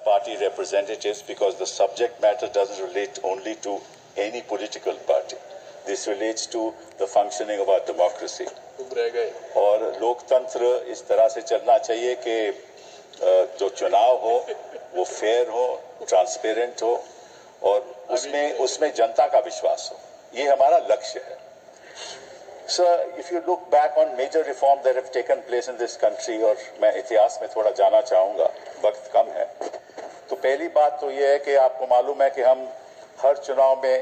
party representatives because the subject matter doesn't relate only to any political party. This relates to the functioning of our democracy. और लोकतंत्र इस तरह से चलना चाहिए कि जो चुनाव हो वो फेयर हो, ट्रांसपेरेंट हो और उसमें जनता का विश्वास हो. ये हमारा लक्ष्य है. Sir, if you look back on major reforms that have taken place in this country, और मैं इतिहास में थोड़ा जाना चाहूँगा, वक्त कम है, तो पहली बात तो ये है कि आपको मालूम है कि हम हर चुनाव में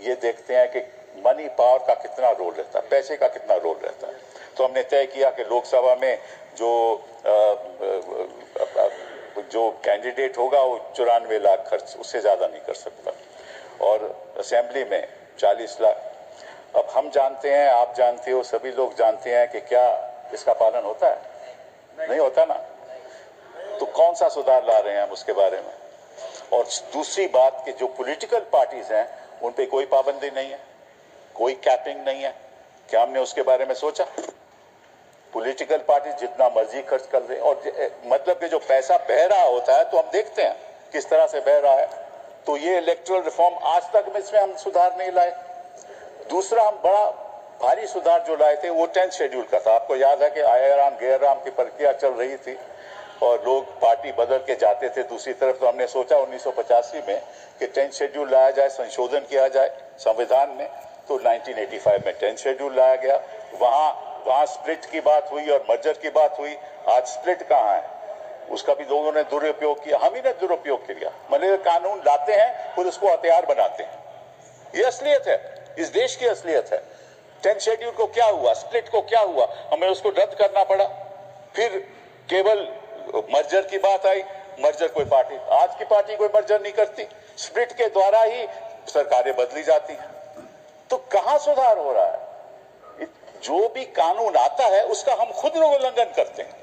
ये देखते हैं कि मनी पावर का कितना रोल रहता है, पैसे का कितना रोल रहता है. तो हमने तय किया कि लोकसभा में जो कैंडिडेट होगा वो 94 लाख खर्च, उससे ज़्यादा नहीं कर सकता, और असेंबली में 40 लाख. अब हम जानते हैं, आप जानते हो, सभी लोग जानते हैं कि क्या इसका पालन होता है? नहीं होता ना. तो कौन सा सुधार ला रहे हैं हम उसके बारे में? और दूसरी बात कि जो पॉलिटिकल पार्टीज हैं उन पे कोई पाबंदी नहीं है, कोई कैपिंग नहीं है. क्या हमने उसके बारे में सोचा? पॉलिटिकल पार्टी जितना मर्जी खर्च कर रहे हैं, और मतलब कि जो पैसा बह रहा होता है तो हम देखते हैं किस तरह से बह रहा है. तो ये इलेक्टोरल रिफॉर्म आज तक इसमें हम सुधार नहीं लाए. दूसरा, हम बड़ा भारी सुधार जो लाए थे वो 10th शेड्यूल का था. आपको याद है कि आयाराम गैराम की प्रक्रिया चल रही थी और लोग पार्टी बदल के जाते थे दूसरी तरफ. तो हमने सोचा 1985 में कि 10th शेड्यूल लाया जाए, संशोधन किया जाए संविधान में. तो 1985 में 10th शेड्यूल लाया गया. वहां स्प्लिट की बात हुई और मर्जर की बात हुई. आज स्प्लिट कहाँ है? उसका भी लोगों ने दुरुपयोग किया, हम ही ने दुरुपयोग किया. मतलब कानून लाते हैं फिर उसको हथियार बनाते हैं. ये असलियत है, इस देश की असलियत है. 10th शेड्यूल को क्या हुआ, स्प्लिट को क्या हुआ, हमें उसको रद्द करना पड़ा. फिर केवल मर्जर की बात आई. मर्जर कोई पार्टी, आज की पार्टी कोई मर्जर नहीं करती. स्प्लिट के द्वारा ही सरकारें बदली जाती हैं. तो कहां सुधार हो रहा है? जो भी कानून आता है उसका हम खुद लोग उल्लंघन करते हैं.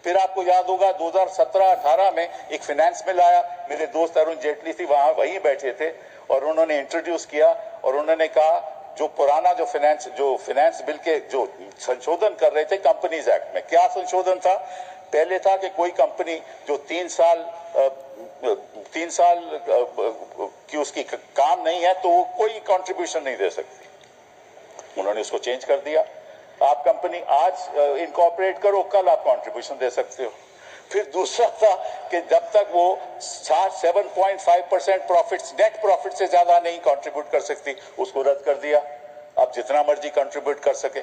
फिर आपको याद होगा 2017-18 में एक फाइनेंस बिल आया. मेरे दोस्त अरुण जेटली थी, वहीं बैठे थे और उन्होंने इंट्रोड्यूस किया और उन्होंने कहा जो पुराना जो फाइनेंस बिल के जो संशोधन कर रहे थे कंपनीज एक्ट में, क्या संशोधन था? पहले था कि कोई कंपनी जो 3 साल की उसकी काम नहीं है तो वो कोई कंट्रीब्यूशन नहीं दे सकती. उन्होंने उसको चेंज कर दिया. आप कंपनी आज इनकॉर्पोरेट करो, कल आप कंट्रीब्यूशन दे सकते हो. फिर दूसरा था कि जब तक वो 7.5% प्रॉफिट्स, नेट प्रॉफिट से ज्यादा नहीं कंट्रीब्यूट कर सकती, उसको रद्द कर दिया. आप जितना मर्जी कंट्रीब्यूट कर सके.